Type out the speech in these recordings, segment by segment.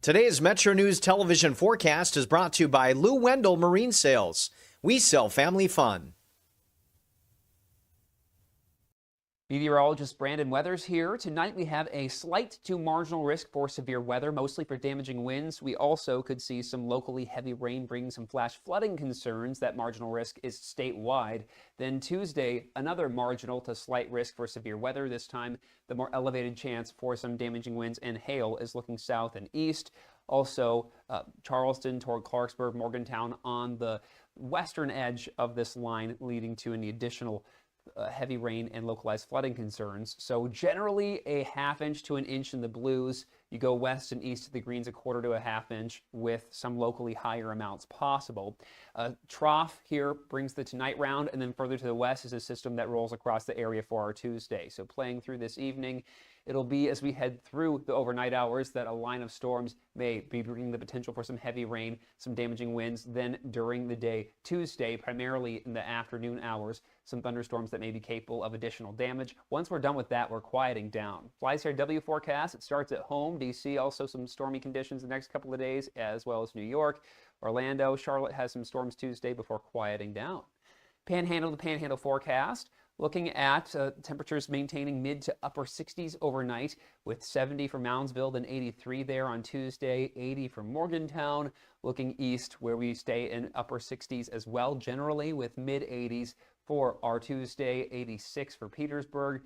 Today's MetroNews television forecast is brought to you by Lou Wendell Marine Sales. We sell family fun. Meteorologist Brandon Weathers here. Tonight we have a slight to marginal risk for severe weather, mostly for damaging winds. We also could see some locally heavy rain bring some flash flooding concerns. That marginal risk is statewide. Then Tuesday, another marginal to slight risk for severe weather. This time, the more elevated chance for some damaging winds and hail is looking south and east. Also, Charleston toward Clarksburg, Morgantown on the western edge of this line, leading to any additional heavy rain and localized flooding concerns. So generally a ½ inch to an inch in the blues. You go west and east of the greens, 1/4 to a ½ inch with some locally higher amounts possible. Trough here brings the tonight round, and then further to the west is a system that rolls across the area for our Tuesday. So playing through this evening, it'll be as we head through the overnight hours that a line of storms may be bringing the potential for some heavy rain, some damaging winds. Then during the day, Tuesday, primarily in the afternoon hours, some thunderstorms that may be capable of additional damage. Once we're done with that, we're quieting down. FlyCRW forecast, it starts at home. DC, also some stormy conditions the next couple of days, as well as New York. Orlando, Charlotte has some storms Tuesday before quieting down. Panhandle to Panhandle forecast. Looking at temperatures maintaining mid to upper 60s overnight, with 70 for Moundsville, then 83 there on Tuesday, 80 for Morgantown. Looking east, where we stay in upper 60s as well, generally with mid 80s for our Tuesday, 86 for Petersburg.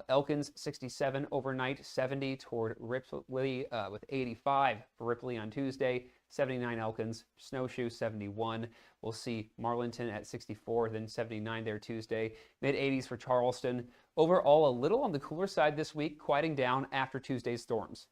Elkins, 67 overnight, 70 toward Ripley, with 85 for Ripley on Tuesday, 79 Elkins, Snowshoe 71. We'll see Marlinton at 64, then 79 there Tuesday. Mid-80s for Charleston. Overall, a little on the cooler side this week, quieting down after Tuesday's storms.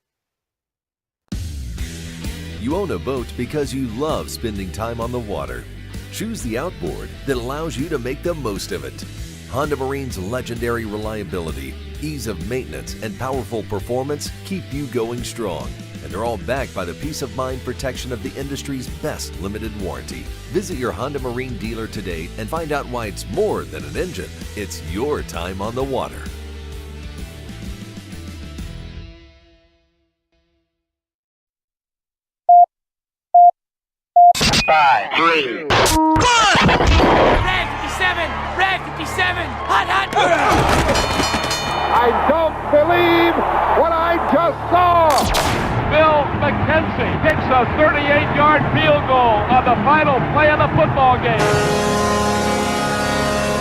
You own a boat because you love spending time on the water. Choose the outboard that allows you to make the most of it. Honda Marine's legendary reliability, ease of maintenance, and powerful performance keep you going strong. And they're all backed by the peace of mind protection of the industry's best limited warranty. Visit your Honda Marine dealer today and find out why it's more than an engine. It's your time on the water. Five, three. Red 57! Red 57! Hot, hot! I don't believe what I just saw. Bill McKenzie kicks a 38-yard field goal on the final play of the football game.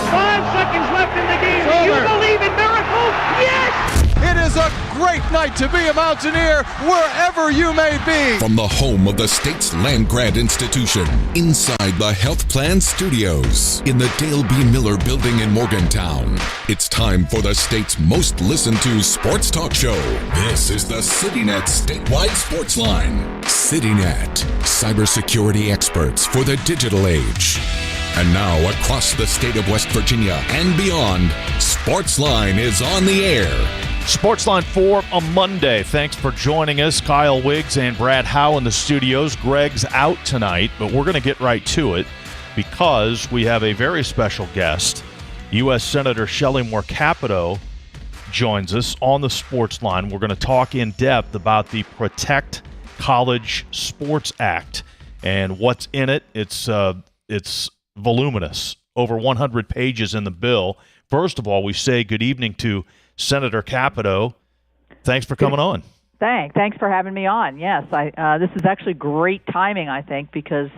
5 seconds left in the game. Do you believe in miracles? Yes! It is a great night to be a Mountaineer wherever you may be. From the home of the state's land-grant institution, inside the Health Plan Studios, in the Dale B. Miller Building in Morgantown, it's time for the state's most listened to sports talk show. This is the CityNet Statewide Sportsline. CityNet, cybersecurity experts for the digital age. And now, across the state of West Virginia and beyond, Sportsline is on the air. Sportsline for a Monday. Thanks for joining us. Kyle Wiggs and Brad Howe in the studios. Greg's out tonight, but we're going to get right to it because we have a very special guest. U.S. Senator Shelley Moore Capito joins us on the Sportsline. We're going to talk in depth about the Protect College Sports Act and what's in it. It's voluminous, over 100 pages in the bill. First of all, we say good evening to Senator Capito. Thanks for coming on. Thanks for having me on. Yes, this is actually great timing, I think, because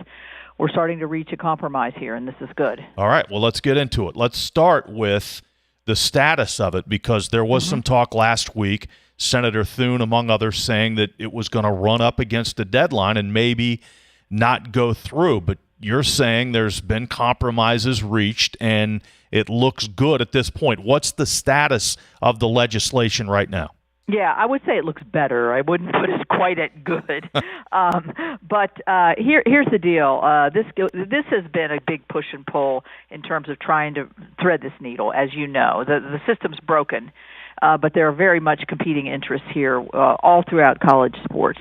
we're starting to reach a compromise here, and this is good. All right, well, let's get into it. Let's start with the status of it, because there was some talk last week, Senator Thune, among others, saying that it was going to run up against the deadline and maybe not go through, but you're saying there's been compromises reached and it looks good at this point. What's the status of the legislation right now? Yeah, I would say it looks better. I wouldn't put it quite at good. But here's the deal. This has been a big push and pull in terms of trying to thread this needle, as you know. The system's broken. But there are very much competing interests here all throughout college sports.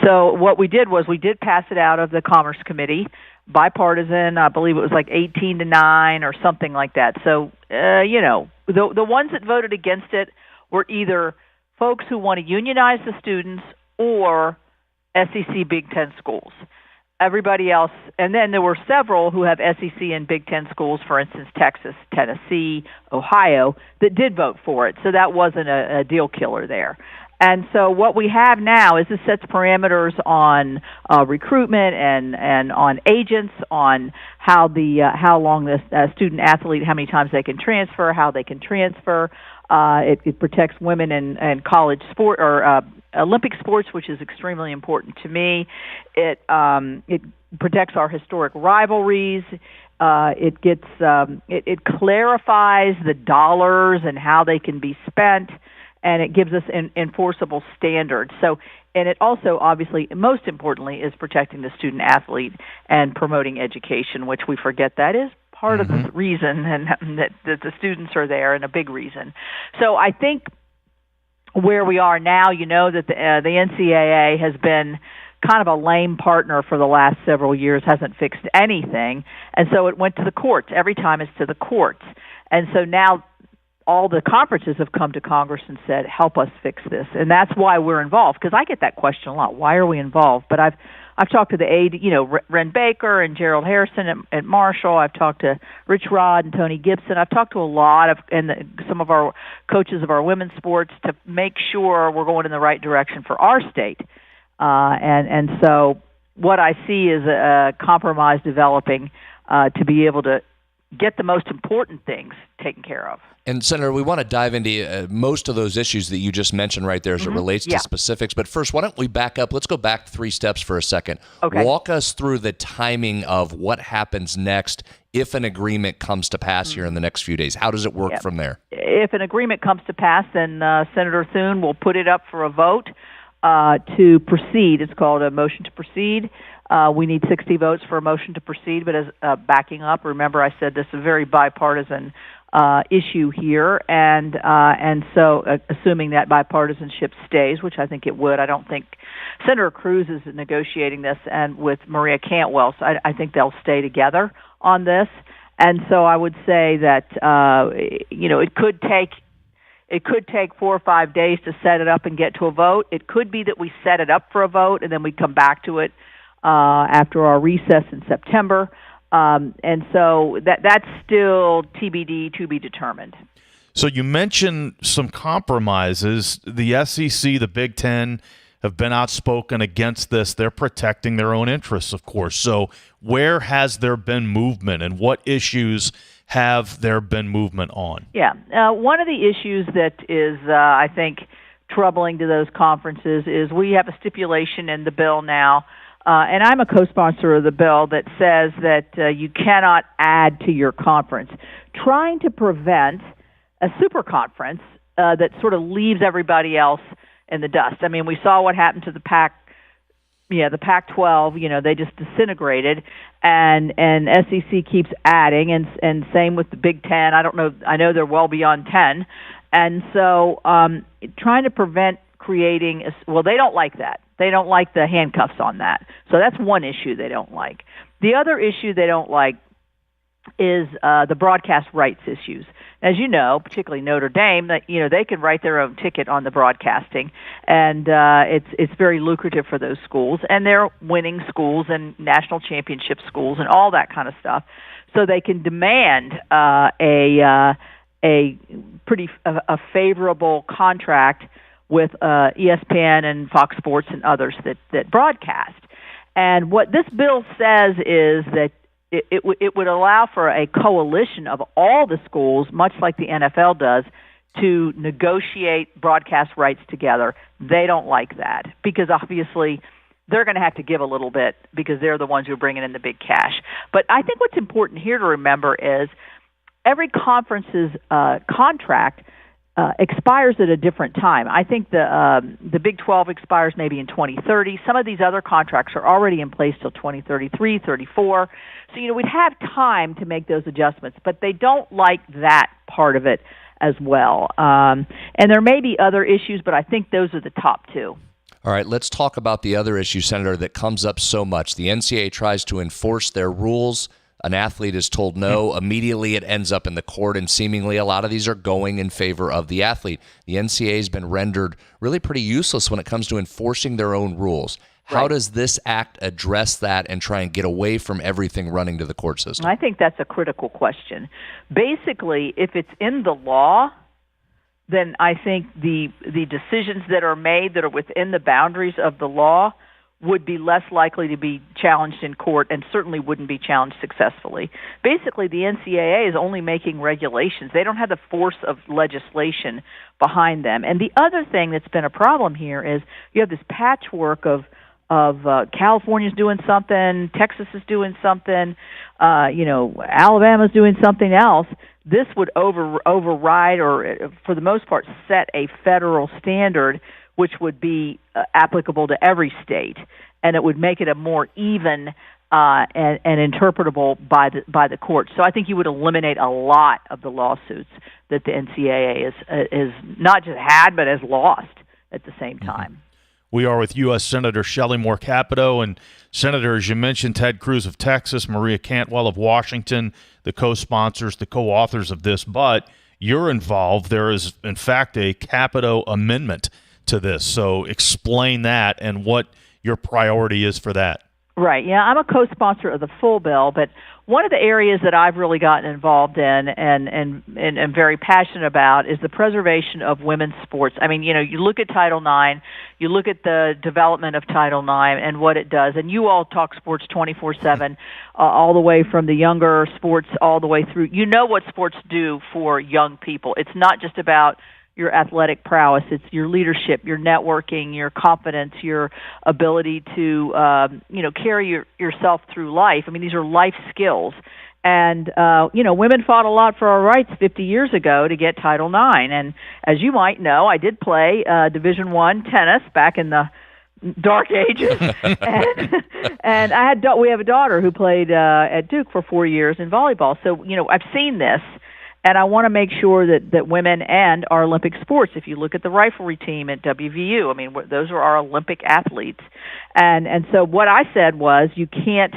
So what we did was we did pass it out of the Commerce Committee, bipartisan. I believe it was like 18-9 or something like that. So, the ones that voted against it were either folks who want to unionize the students or SEC Big Ten schools. Everybody else, and then there were several who have SEC and Big Ten schools, for instance, Texas, Tennessee, Ohio, that did vote for it. So that wasn't a deal killer there. And so what we have now is this sets parameters on recruitment and on agents, on how long the student athlete, how many times they can transfer, how they can transfer. It protects women in college sport or Olympic sports, which is extremely important to me. It protects our historic rivalries. It clarifies the dollars and how they can be spent, and it gives us enforceable standards. So, and it also, obviously, most importantly, is protecting the student athlete and promoting education, which we forget that is part of the reason, and that the students are there, and a big reason. So I think where we are now, you know that the NCAA has been kind of a lame partner for the last several years, hasn't fixed anything, and so it went to the courts. Every time it's to the courts. And so now all the conferences have come to Congress and said, help us fix this. And that's why we're involved, because I get that question a lot. Why are we involved? But I've talked to the aide, Ren Baker and Gerald Harrison at Marshall. I've talked to Rich Rod and Tony Gibson. I've talked to a lot of some of our coaches of our women's sports to make sure we're going in the right direction for our state. And so what I see is a compromise developing to be able to get the most important things taken care of. And Senator, we want to dive into most of those issues that you just mentioned right there as it relates to specifics. But first, why don't we back up? Let's go back 3 steps for a second. Okay. Walk us through the timing of what happens next if an agreement comes to pass here in the next few days. How does it work from there? If an agreement comes to pass, then Senator Thune will put it up for a vote to proceed. It's called a motion to proceed. We need 60 votes for a motion to proceed, but as backing up, remember I said this is a very bipartisan issue here, and so assuming that bipartisanship stays, which I think it would, I don't think Senator Cruz is negotiating this, and with Maria Cantwell, so I think they'll stay together on this, and so I would say that it could take 4 or 5 days to set it up and get to a vote. It could be that we set it up for a vote and then we come back to it after our recess in September. And so that's still TBD, to be determined. So you mentioned some compromises. The SEC, the Big Ten, have been outspoken against this. They're protecting their own interests, of course. So where has there been movement, and what issues have there been movement on? Yeah. One of the issues that is, I think, troubling to those conferences is we have a stipulation in the bill now, and I'm a co-sponsor of the bill that says that you cannot add to your conference, trying to prevent a super conference that sort of leaves everybody else in the dust. I mean, we saw what happened to the Pac-12, they just disintegrated, and SEC keeps adding, and same with the Big Ten. I know they're well beyond 10, and so trying to prevent creating, they don't like that. They don't like the handcuffs on that. So that's one issue they don't like. The other issue they don't like is the broadcast rights issues. As you know, particularly Notre Dame, that they can write their own ticket on the broadcasting, and it's very lucrative for those schools, and they're winning schools and national championship schools and all that kind of stuff. So they can demand a favorable contract with ESPN and Fox Sports and others that broadcast. And what this bill says is that it would allow for a coalition of all the schools, much like the NFL does, to negotiate broadcast rights together. They don't like that because obviously they're going to have to give a little bit because they're the ones who are bringing in the big cash. But I think what's important here to remember is every conference's contract expires at a different time. I think the Big 12 expires maybe in 2030. Some of these other contracts are already in place till 2033, 34. So, we'd have time to make those adjustments, but they don't like that part of it as well. And there may be other issues, but I think those are the top two. All right, let's talk about the other issue, Senator, that comes up so much. The NCAA tries to enforce their rules. An athlete is told no. Immediately it ends up in the court, and seemingly a lot of these are going in favor of the athlete. The NCAA has been rendered really pretty useless when it comes to enforcing their own rules. How does this act address that and try and get away from everything running to the court system? I think that's a critical question. Basically, if it's in the law, then I think the decisions that are made that are within the boundaries of the law would be less likely to be challenged in court and certainly wouldn't be challenged successfully. Basically, the NCAA is only making regulations. They don't have the force of legislation behind them. And the other thing that's been a problem here is you have this patchwork of California's doing something, Texas is doing something, Alabama's doing something else. This would override or, for the most part, set a federal standard which would be applicable to every state, and it would make it a more even and interpretable by the courts. So I think you would eliminate a lot of the lawsuits that the NCAA is not just had, but has lost at the same time. We are with U.S. Senator Shelley Moore Capito and Senator, as you mentioned, Ted Cruz of Texas, Maria Cantwell of Washington, the co-sponsors, the co-authors of this. But you're involved. There is, in fact, a Capito amendment to this. So explain that and what your priority is for that. Right. Yeah, I'm a co-sponsor of the full bill, but one of the areas that I've really gotten involved in and very passionate about is the preservation of women's sports. I mean, you look at Title IX, you look at the development of Title IX and what it does, and you all talk sports 24/7, all the way from the younger sports all the way through. You know what sports do for young people. It's not just about your athletic prowess. It's your leadership, your networking, your confidence, your ability to, carry yourself through life. I mean, these are life skills. And, women fought a lot for our rights 50 years ago to get Title IX. And as you might know, I did play Division I tennis back in the dark ages. and we have a daughter who played at Duke for 4 years in volleyball. So, I've seen this. And I want to make sure that women and our Olympic sports, if you look at the riflery team at WVU, I mean, those are our Olympic athletes. And so what I said was you can't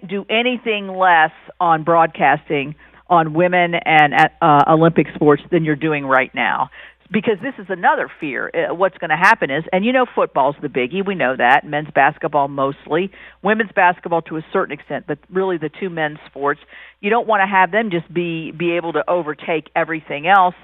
do anything less on broadcasting on women and Olympic sports than you're doing right now. Because this is another fear. What's going to happen is, and football's the biggie, we know that, men's basketball mostly, women's basketball to a certain extent, but really the two men's sports, you don't want to have them just be able to overtake everything else,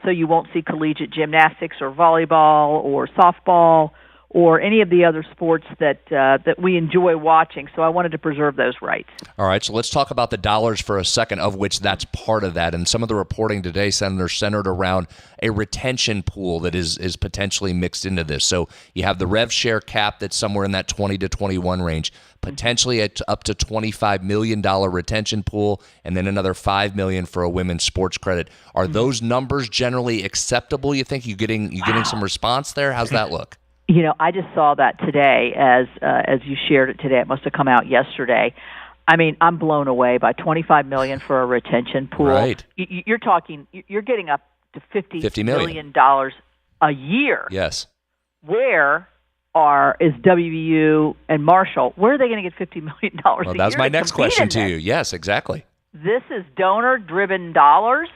so you won't see collegiate gymnastics or volleyball or softball or any of the other sports that we enjoy watching. So I wanted to preserve those rights. All right, so let's talk about the dollars for a second, of which that's part of that. And some of the reporting today, Senator, centered around a retention pool that is potentially mixed into this. So you have the rev share cap that's somewhere in that 20 to 21 range, potentially up to $25 million retention pool, and then another $5 million for a women's sports credit. Are those numbers generally acceptable, you think? You getting some response there? How's that look? I just saw that today as you shared it today. It must have come out yesterday. I mean, I'm blown away by $25 million for a retention pool. Right. You're getting up to $50 million a year. Yes. Where is WVU and Marshall? Where are they going to get $50 million a year? That's my next question to you. Yes, exactly. This is donor-driven dollars.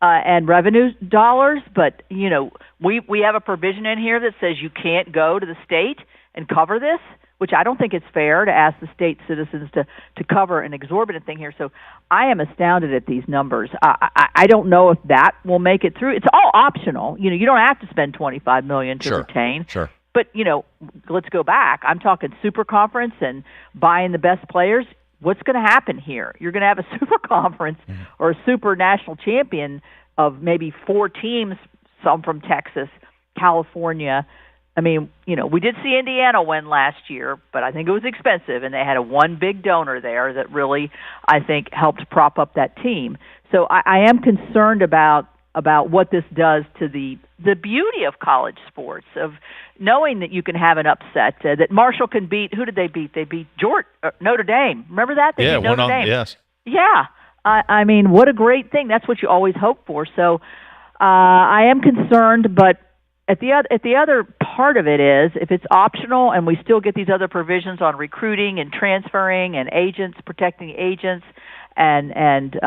And revenue dollars, but we have a provision in here that says you can't go to the state and cover this, which I don't think it's fair to ask the state citizens to cover an exorbitant thing here. So I am astounded at these numbers. I don't know if that will make it through. It's all optional. You don't have to spend $25 million to retain. Sure. But let's go back. I'm talking super conference and buying the best players. What's going to happen here? You're going to have a super conference or a super national champion of maybe 4 teams, some from Texas, California. I mean, we did see Indiana win last year, but I think it was expensive, and they had one big donor there that really, I think, helped prop up that team. So I am concerned about what this does to the beauty of college sports, of knowing that you can have an upset, that Marshall can beat. Who did they beat? They beat Notre Dame. Remember that? They beat Notre Dame. Yes. Yeah. I mean, what a great thing. That's what you always hope for. So I am concerned, but at the other part of it is, if it's optional and we still get these other provisions on recruiting and transferring and agents, protecting agents, and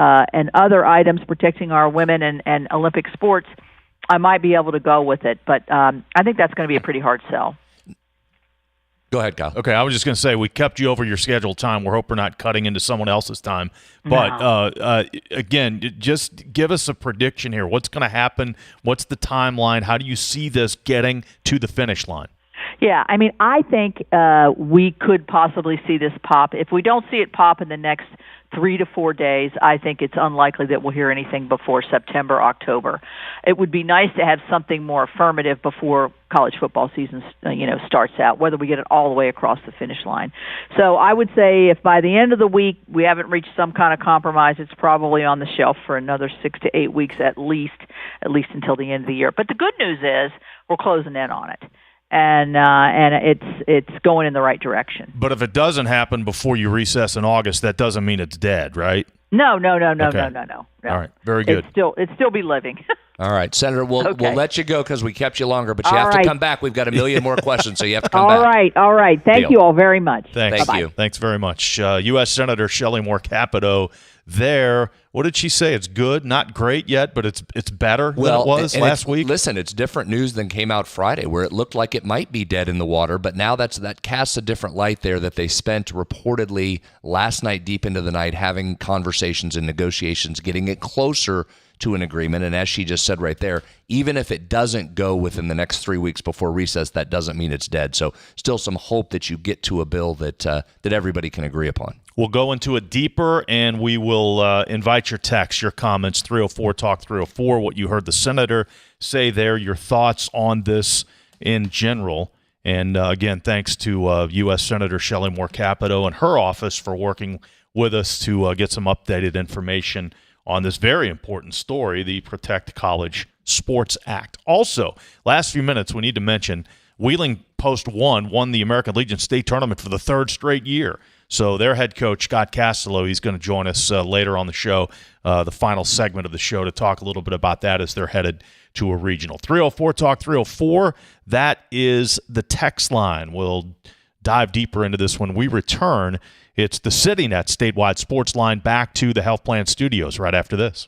other items protecting our women and Olympic sports, I might be able to go with it. But I think that's going to be a pretty hard sell. Go ahead, Kyle. Okay, I was just going to say we kept you over your scheduled time. We're hoping we're not cutting into someone else's time. But again, just give us a prediction here. What's going to happen? What's the timeline? How do you see this getting to the finish line? Yeah, I mean, I think we could possibly see this pop. If we don't see it pop in the next 3 to 4 days, I think it's unlikely that we'll hear anything before September, October. It would be nice to have something more affirmative before college football season, starts out, whether we get it all the way across the finish line. So I would say if by the end of the week we haven't reached some kind of compromise, it's probably on the shelf for another 6 to 8 weeks at least until the end of the year. But the good news is we're closing in on it. And it's going in the right direction. But if it doesn't happen before you recess in August, that doesn't mean it's dead, right? No. Okay. No. All right, very good. It'd still be living. All right, Senator, we'll let you go because we kept you longer, but you have to come back. We've got a million more questions, so you have to come back. All right. Thank you all very much. Thanks. Thank you. Thanks very much. U.S. Senator Shelley Moore Capito there. What did she say? It's good, not great yet, but it's better than it was last week? Listen, it's different news than came out Friday, where it looked like it might be dead in the water, but now that casts a different light there, that they spent reportedly last night deep into the night having conversations and negotiations, getting it closer to an agreement. And as she just said right there, even if it doesn't go within the next 3 weeks before recess, that doesn't mean it's dead. So still some hope that you get to a bill that everybody can agree upon. We'll go into it deeper, and we will invite your texts, your comments, 304 Talk 304, what you heard the senator say there, your thoughts on this in general. And again, thanks to U.S. Senator Shelley Moore Capito and her office for working with us to get some updated information on this very important story, the Protect College Sports Act. Also, last few minutes, we need to mention Wheeling Post 1 won the American Legion State Tournament for the third straight year. So their head coach, Scott Castilow, he's going to join us later on the show, the final segment of the show, to talk a little bit about that as they're headed to a regional. 304 Talk 304, that is the text line. We'll dive deeper into this when we return. It's the CityNet statewide sports line, back to the Health Plan Studios right after this.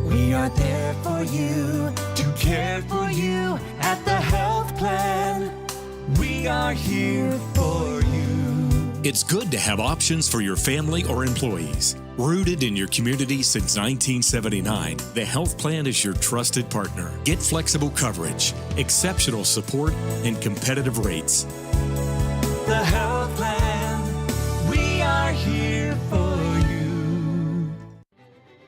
We are there for you, to care for you at the Health Plan. We are here for you. It's good to have options for your family or employees. Rooted in your community since 1979, the Health Plan is your trusted partner. Get flexible coverage, exceptional support, and competitive rates. The Health Plan, we are here for you.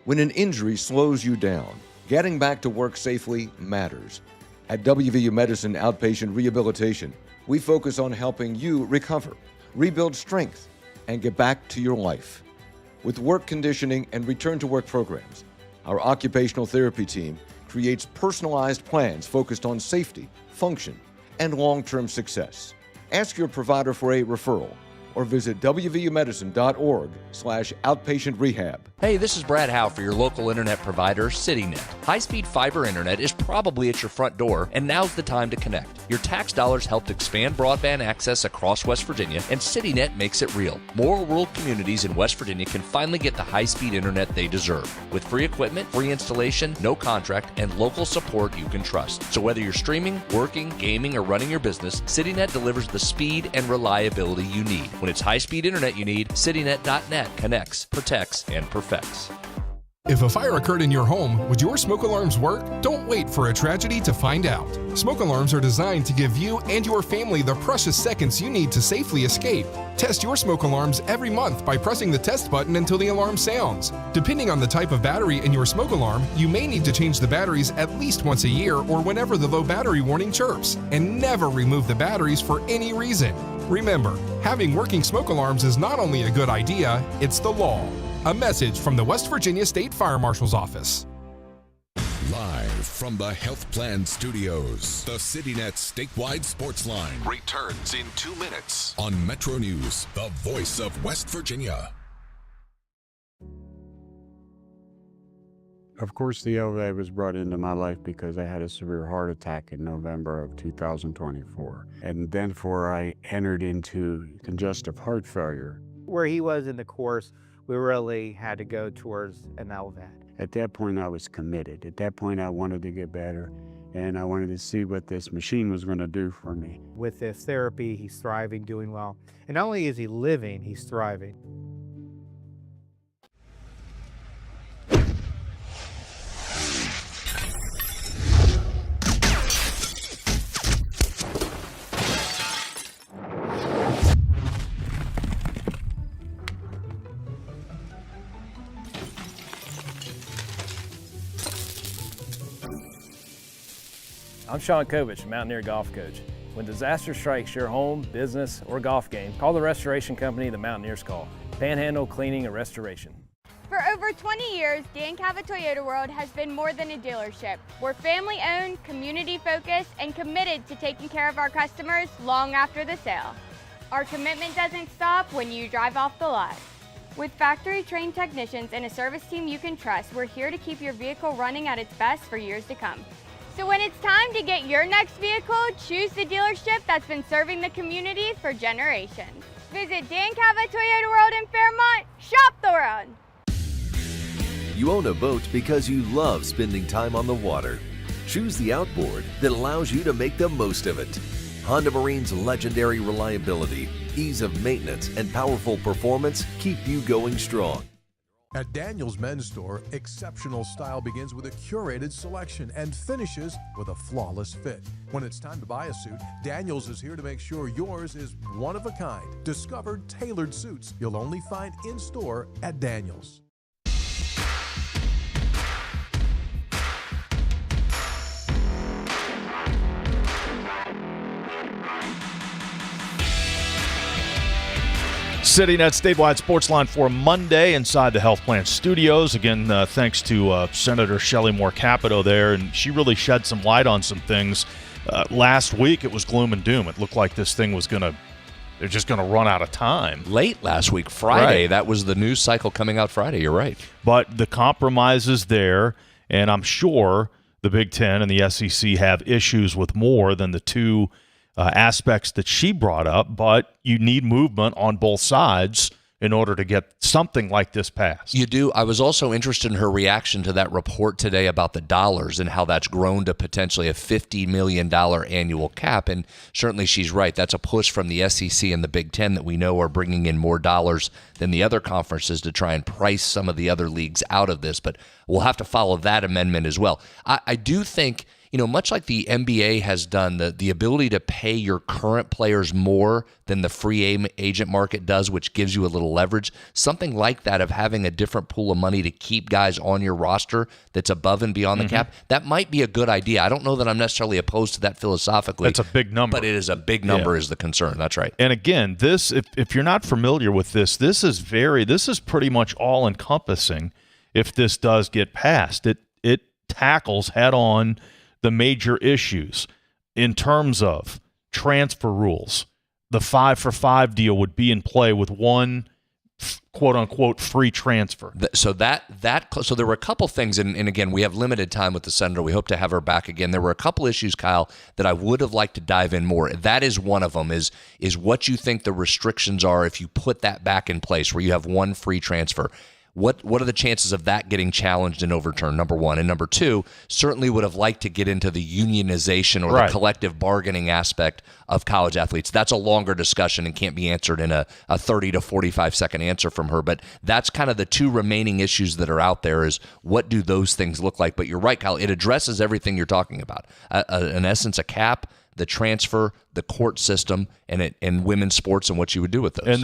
When an injury slows you down, getting back to work safely matters. At WVU Medicine Outpatient Rehabilitation, we focus on helping you recover, rebuild strength, and get back to your life. With work conditioning and return to work programs, our occupational therapy team creates personalized plans focused on safety, function, and long-term success. Ask your provider for a referral or visit wvumedicine.org/outpatient rehab. Hey, this is Brad Howe for your local internet provider, CityNet. High-speed fiber internet is probably at your front door, and now's the time to connect. Your tax dollars helped expand broadband access across West Virginia, and CityNet makes it real. More rural communities in West Virginia can finally get the high-speed internet they deserve, with free equipment, free installation, no contract, and local support you can trust. So whether you're streaming, working, gaming, or running your business, CityNet delivers the speed and reliability you need. When it's high-speed internet you need, citynet.net connects, protects, and perfects. If a fire occurred in your home, would your smoke alarms work? Don't wait for a tragedy to find out. Smoke alarms are designed to give you and your family the precious seconds you need to safely escape. Test your smoke alarms every month by pressing the test button until the alarm sounds. Depending on the type of battery in your smoke alarm, you may need to change the batteries at least once a year or whenever the low battery warning chirps. And never remove the batteries for any reason. Remember, having working smoke alarms is not only a good idea, it's the law. A message from the West Virginia State Fire Marshal's Office. Live from the Health Plan Studios, the CityNet statewide sports line returns in 2 minutes on MetroNews, the voice of West Virginia. Of course, the LVA was brought into my life because I had a severe heart attack in November of 2024. And then before I entered into congestive heart failure. Where he was in the course, we really had to go towards an LVAD. At that point, I was committed. At that point, I wanted to get better. and I wanted to see what this machine was going to do for me. With this therapy, he's thriving, doing well. And not only is he living, he's thriving. I'm Sean Kovich, Mountaineer Golf Coach. When disaster strikes your home, business, or golf game, call the restoration company the Mountaineers call. Panhandle Cleaning and Restoration. For over 20 years, Dan Cava Toyota World has been more than a dealership. We're family-owned, community-focused, and committed to taking care of our customers long after the sale. Our commitment doesn't stop when you drive off the lot. With factory-trained technicians and a service team you can trust, we're here to keep your vehicle running at its best for years to come. So when it's time to get your next vehicle, choose the dealership that's been serving the community for generations. Visit Dan Cava Toyota World in Fairmont. Shop the world. You own a boat because you love spending time on the water. Choose the outboard that allows you to make the most of it. Honda Marine's legendary reliability, ease of maintenance, and powerful performance keep you going strong. At Daniel's Men's Store, exceptional style begins with a curated selection and finishes with a flawless fit. When it's time to buy a suit, Daniel's is here to make sure yours is one of a kind. Discover tailored suits you'll only find in store at Daniel's. Sitting at Statewide Sportsline for Monday inside the Health Plan Studios. Again, thanks to Senator Shelley Moore Capito there, and she really shed some light on some things. Last week, it was gloom and doom. It looked like this thing was they're just going to run out of time. Late last week, Friday, right. That was the news cycle coming out Friday. You're right. But the compromise is there, and I'm sure the Big Ten and the SEC have issues with more than the two aspects that she brought up, but you need movement on both sides in order to get something like this passed. You do. I was also interested in her reaction to that report today about the dollars and how that's grown to potentially a $50 million annual cap. And certainly she's right. That's a push from the SEC and the Big Ten that we know are bringing in more dollars than the other conferences to try and price some of the other leagues out of this. But we'll have to follow that amendment as well. I do think, much like the NBA has done, the ability to pay your current players more than the free agent market does, which gives you a little leverage, something like that of having a different pool of money to keep guys on your roster that's above and beyond the cap, that might be a good idea. I don't know that I'm necessarily opposed to that philosophically. That's a big number. But it is a big number is the concern. That's right. And again, this, if you're not familiar with this is pretty much all-encompassing if this does get passed. It tackles head-on the major issues in terms of transfer rules. The 5-for-5 deal would be in play with one quote-unquote free transfer. So there were a couple things, and again, we have limited time with the senator. We hope to have her back again. There were a couple issues, Kyle, that I would have liked to dive in more. That is one of them, is what you think the restrictions are if you put that back in place, where you have one free transfer. What are the chances of that getting challenged and overturned, number one? And number two, certainly would have liked to get into the unionization or the collective bargaining aspect of college athletes. That's a longer discussion and can't be answered in a 30 to 45-second answer from her. But that's kind of the two remaining issues that are out there, is what do those things look like? But you're right, Kyle. It addresses everything you're talking about. In essence, a cap, the transfer, the court system, and women's sports, and what you would do with those. And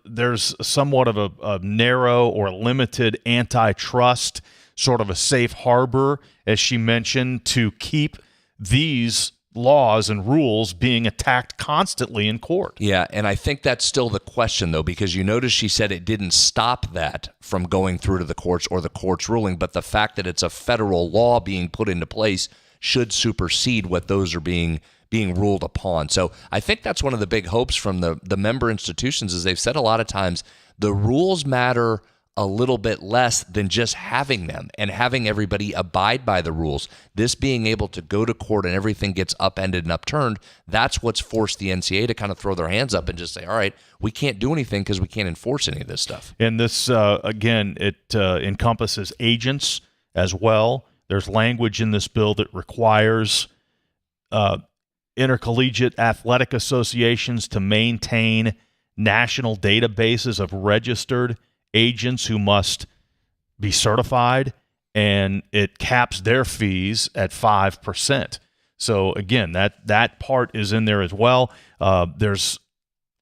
there's somewhat of a narrow or limited antitrust, sort of a safe harbor, as she mentioned, to keep these laws and rules being attacked constantly in court. Yeah, and I think that's still the question, though, because you notice she said it didn't stop that from going through to the courts or the court's ruling, but the fact that it's a federal law being put into place should supersede what those are being ruled upon. So I think that's one of the big hopes from the member institutions, is they've said a lot of times the rules matter a little bit less than just having them and having everybody abide by the rules. This being able to go to court and everything gets upended and upturned, that's what's forced the NCAA to kind of throw their hands up and just say, all right, we can't do anything because we can't enforce any of this stuff. And this, again, it encompasses agents as well. There's language in this bill that requires intercollegiate athletic associations to maintain national databases of registered agents who must be certified, and it caps their fees at 5%. So again, that part is in there as well. There's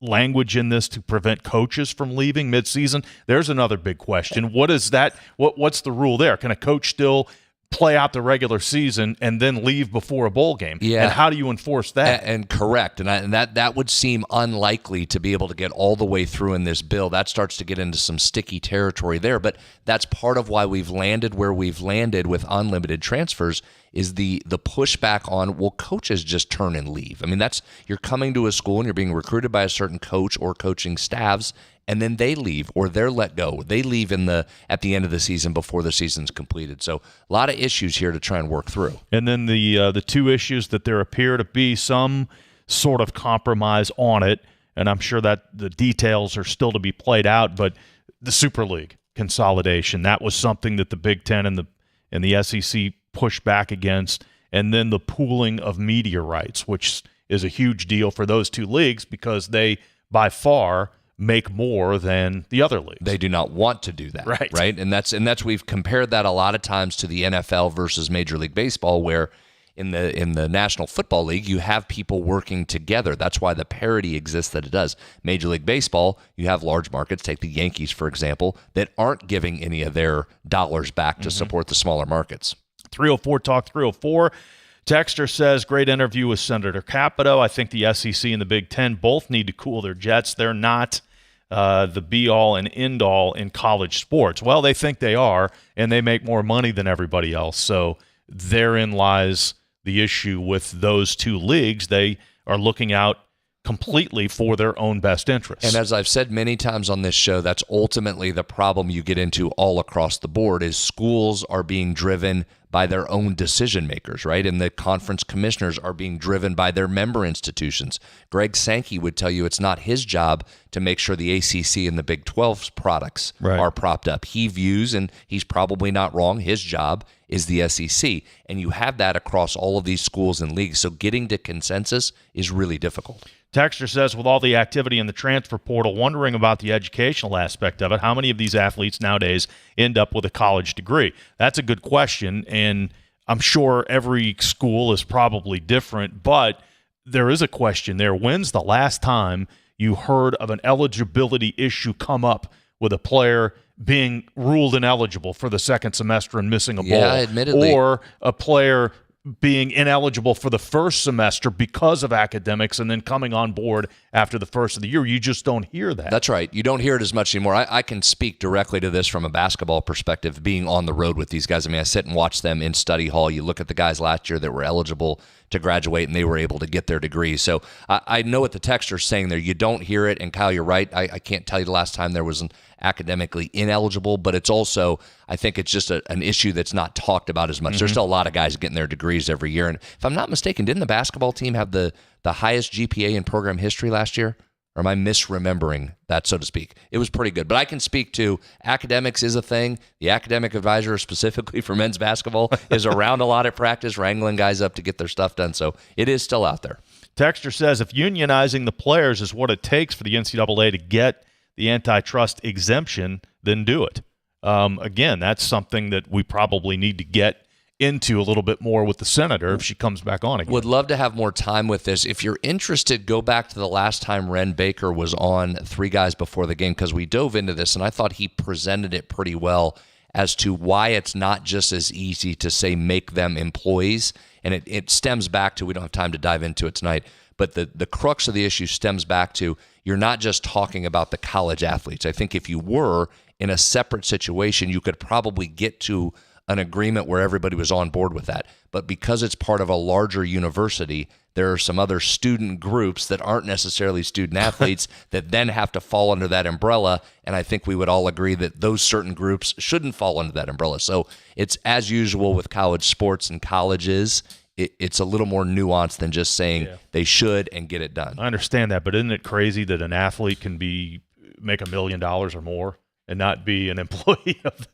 language in this to prevent coaches from leaving midseason. There's another big question. What is that? What's the rule there? Can a coach still play out the regular season and then leave before a bowl game? Yeah. And how do you enforce that? And correct. And that would seem unlikely to be able to get all the way through in this bill. That starts to get into some sticky territory there. But that's part of why we've landed where we've landed with unlimited transfers is the pushback on, well, coaches just turn and leave. I mean, you're coming to a school and you're being recruited by a certain coach or coaching staffs, and then they leave or they're let go. They leave at the end of the season before the season's completed. So a lot of issues here to try and work through. And then the two issues that there appear to be some sort of compromise on it, and I'm sure that the details are still to be played out, but the Super League consolidation, that was something that the Big Ten and the SEC pushed back against, and then the pooling of media rights, which is a huge deal for those two leagues because they, by far, make more than the other leagues. They do not want to do that, right? And that's we've compared that a lot of times to the NFL versus Major League Baseball, where in the National Football League you have people working together. That's why the parity exists that it does. Major League Baseball, you have large markets. Take the Yankees, for example, that aren't giving any of their dollars back to support the smaller markets. 304 Talk 304. Texter says, great interview with Senator Capito. I think the SEC and the Big Ten both need to cool their jets. They're not the be-all and end-all in college sports. Well, they think they are, and they make more money than everybody else. So therein lies the issue with those two leagues. They are looking out completely for their own best interests. And as I've said many times on this show, that's ultimately the problem you get into all across the board is schools are being driven by their own decision makers, right? And the conference commissioners are being driven by their member institutions. Greg Sankey would tell you it's not his job to make sure the ACC and the Big 12's products are propped up. He views, and he's probably not wrong, his job is the SEC. And you have that across all of these schools and leagues. So getting to consensus is really difficult. Texter says, with all the activity in the transfer portal, wondering about the educational aspect of it, how many of these athletes nowadays end up with a college degree? That's a good question, and I'm sure every school is probably different, but there is a question there. When's the last time you heard of an eligibility issue come up with a player being ruled ineligible for the second semester and missing a bowl? Yeah, admittedly. Or a player being ineligible for the first semester because of academics and then coming on board after the first of the year. You just don't hear that. That's right. You don't hear it as much anymore. I can speak directly to this from a basketball perspective, being on the road with these guys. I mean, I sit and watch them in study hall. You look at the guys last year that were eligible to graduate and they were able to get their degrees. So I know what the texter's saying there. You don't hear it, and Kyle, you're right. I can't tell you the last time there was an academically ineligible, but it's also, I think it's just an issue that's not talked about as much. There's still a lot of guys getting their degrees every year. And if I'm not mistaken, didn't the basketball team have the highest GPA in program history last year? Or am I misremembering that, so to speak? It was pretty good. But I can speak to academics is a thing. The academic advisor specifically for men's basketball is around a lot at practice, wrangling guys up to get their stuff done. So it is still out there. Texter says, if unionizing the players is what it takes for the NCAA to get the antitrust exemption, then do it. Again, that's something that we probably need to get into a little bit more with the senator if she comes back on again. Would love to have more time with this. If you're interested, go back to the last time Ren Baker was on Three Guys Before the Game, because we dove into this, and I thought he presented it pretty well as to why it's not just as easy to say make them employees. And it stems back to, we don't have time to dive into it tonight, but the crux of the issue stems back to you're not just talking about the college athletes. I think if you were in a separate situation, you could probably get to an agreement where everybody was on board with that. But because it's part of a larger university, there are some other student groups that aren't necessarily student athletes that then have to fall under that umbrella. And I think we would all agree that those certain groups shouldn't fall under that umbrella. So it's as usual with college sports and colleges. It's a little more nuanced than just saying they should and get it done. I understand that, but isn't it crazy that an athlete can make $1 million or more and not be an employee of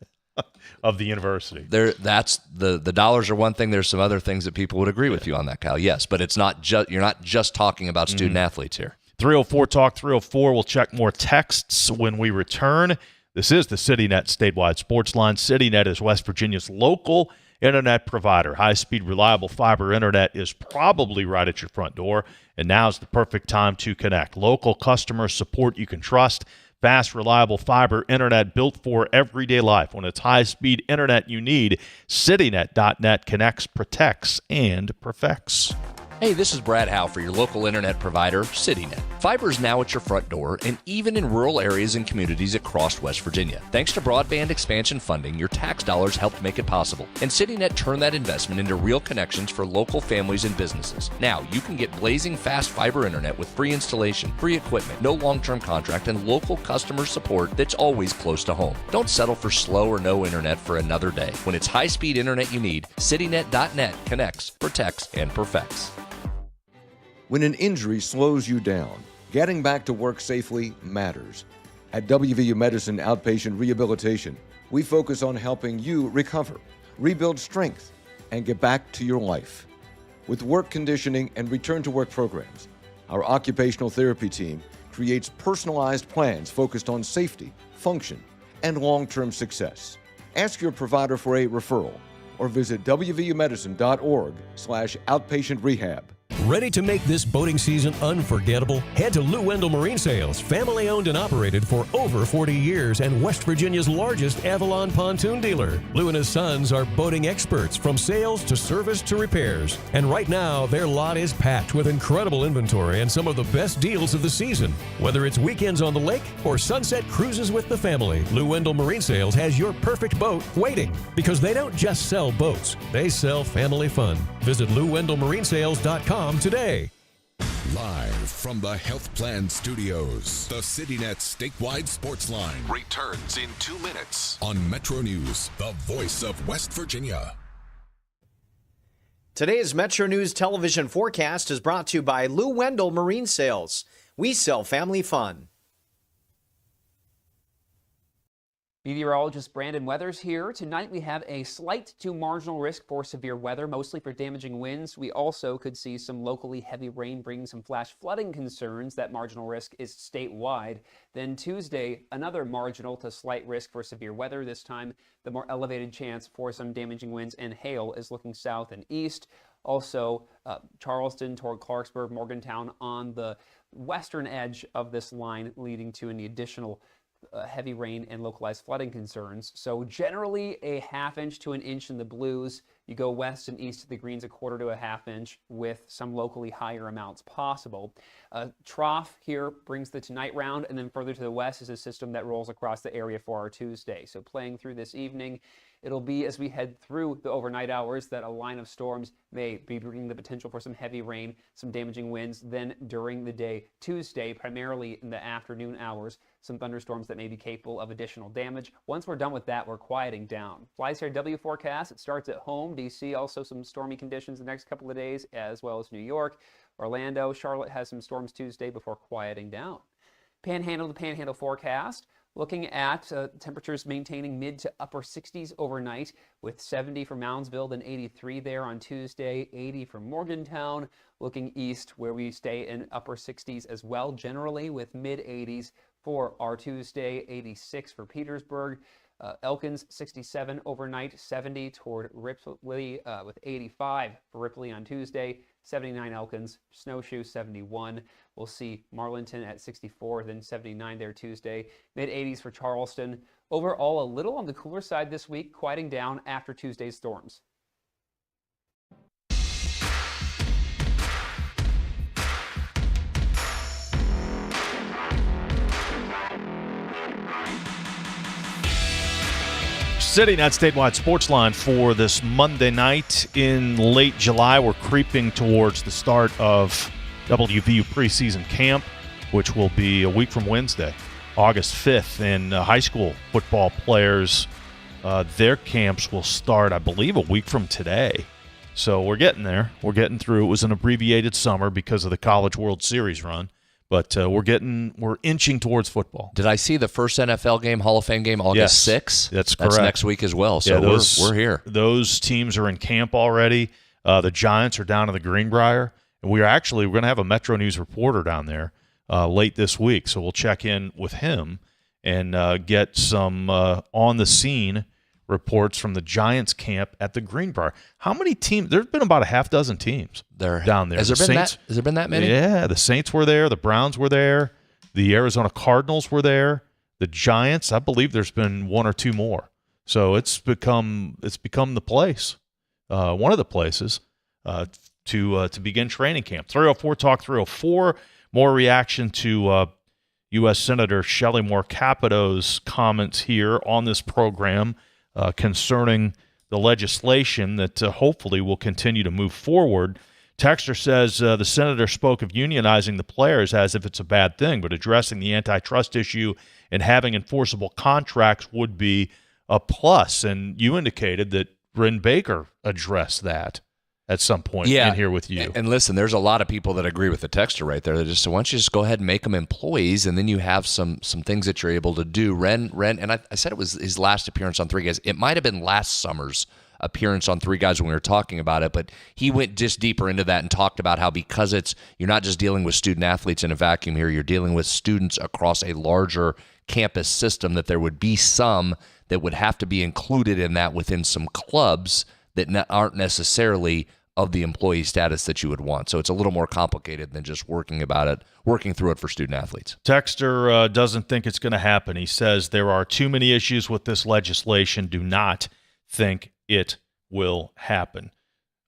of the university. That's the dollars are one thing. There's some other things that people would agree with you on that, Kyle. Yes, but it's not just you're not just talking about student athletes here. 304 Talk 304. We'll check more texts when we return. This is the CityNet statewide sports line. CityNet is West Virginia's local internet provider. High-speed, reliable fiber internet is probably right at your front door, and now's the perfect time to connect. Local customer support you can trust. Fast, reliable fiber internet built for everyday life. When it's high-speed internet you need, CityNet.net connects, protects, and perfects. Hey, this is Brad Howe for your local internet provider, CityNet. Fiber is now at your front door and even in rural areas and communities across West Virginia. Thanks to broadband expansion funding, your tax dollars helped make it possible. And CityNet turned that investment into real connections for local families and businesses. Now, you can get blazing fast fiber internet with free installation, free equipment, no long-term contract, and local customer support that's always close to home. Don't settle for slow or no internet for another day. When it's high-speed internet you need, CityNet.net connects, protects, and perfects. When an injury slows you down, getting back to work safely matters. At WVU Medicine Outpatient Rehabilitation, we focus on helping you recover, rebuild strength, and get back to your life. With work conditioning and return-to-work programs, our occupational therapy team creates personalized plans focused on safety, function, and long-term success. Ask your provider for a referral or visit wvumedicine.org/outpatient rehab. Ready to make this boating season unforgettable? Head to Lou Wendell Marine Sales, family owned and operated for over 40 years and West Virginia's largest Avalon pontoon dealer. Lou and his sons are boating experts from sales to service to repairs. And right now, their lot is packed with incredible inventory and some of the best deals of the season. Whether it's weekends on the lake or sunset cruises with the family, Lou Wendell Marine Sales has your perfect boat waiting. Because they don't just sell boats, they sell family fun. Visit LouWendellMarineSales.com today. Live from the Health Plan Studios, the CityNet statewide sports line returns in 2 minutes on MetroNews, the voice of West Virginia. Today's Metro News television forecast is brought to you by Lou Wendell Marine Sales. We sell family fun. Meteorologist Brandon Weathers here. Tonight we have a slight to marginal risk for severe weather, mostly for damaging winds. We also could see some locally heavy rain bringing some flash flooding concerns. That marginal risk is statewide. Then Tuesday, another marginal to slight risk for severe weather. This time, the more elevated chance for some damaging winds and hail is looking south and east. Also, Charleston toward Clarksburg, Morgantown on the western edge of this line, leading to any additional heavy rain and localized flooding concerns. So generally a ½ inch to an inch in the blues. You go west and east of the greens, 1/4 to a ½ inch with some locally higher amounts possible. Trough here brings the tonight round, and then further to the west is a system that rolls across the area for our Tuesday. So playing through this evening, it'll be as we head through the overnight hours that a line of storms may be bringing the potential for some heavy rain, some damaging winds. Then during the day, Tuesday, primarily in the afternoon hours, some thunderstorms that may be capable of additional damage. Once we're done with that, we're quieting down. FlySair forecast, it starts at home. DC, also some stormy conditions the next couple of days, as well as New York. Orlando, Charlotte has some storms Tuesday before quieting down. Panhandle to Panhandle forecast. Looking at temperatures maintaining mid to upper 60s overnight with 70 for Moundsville, then 83 there on Tuesday, 80 for Morgantown. Looking east where we stay in upper 60s as well, generally with mid 80s for our Tuesday, 86 for Petersburg. Elkins 67 overnight, 70 toward Ripley with 85 for Ripley on Tuesday, 79 Elkins, Snowshoe 71. We'll see Marlinton at 64, then 79 there Tuesday. Mid-80s for Charleston. Overall, a little on the cooler side this week, quieting down after Tuesday's storms. CityNet statewide sports line for this Monday night in late July. We're creeping towards the start of WVU preseason camp, which will be a week from Wednesday, August 5th. And high school football players, their camps will start, I believe, a week from today. So we're getting there. We're getting through. It was an abbreviated summer because of the College World Series run. But we're inching towards football. Did I see the first NFL game, Hall of Fame game, August 6th? That's correct. That's next week as well. So we're here. Those teams are in camp already. The Giants are down in the Greenbrier, and we're going to have a Metro News reporter down there late this week. So we'll check in with him and get some on the scene reports from the Giants camp at the Greenbrier. How many teams? There's been about a half dozen teams down there. Has there been that many? Yeah, the Saints were there. The Browns were there. The Arizona Cardinals were there. The Giants, I believe there's been one or two more. So it's become the place, one of the places to begin training camp. 304 Talk 304. More reaction to U.S. Senator Shelley Moore Capito's comments here on this program concerning the legislation that hopefully will continue to move forward. Texter says the senator spoke of unionizing the players as if it's a bad thing, but addressing the antitrust issue and having enforceable contracts would be a plus. And you indicated that Bryn Baker addressed that at some point in here with you. And listen, there's a lot of people that agree with the texter right there. They just say, why don't you just go ahead and make them employees, and then you have some things that you're able to do. Ren, and I said it was his last appearance on Three Guys. It might have been last summer's appearance on Three Guys when we were talking about it, but he went just deeper into that and talked about how because you're not just dealing with student athletes in a vacuum here, you're dealing with students across a larger campus system, that there would be some that would have to be included in that within some clubs that aren't necessarily of the employee status that you would want. So it's a little more complicated than just working through it for student athletes. Texter doesn't think it's going to happen. He says there are too many issues with this legislation. Do not think it will happen.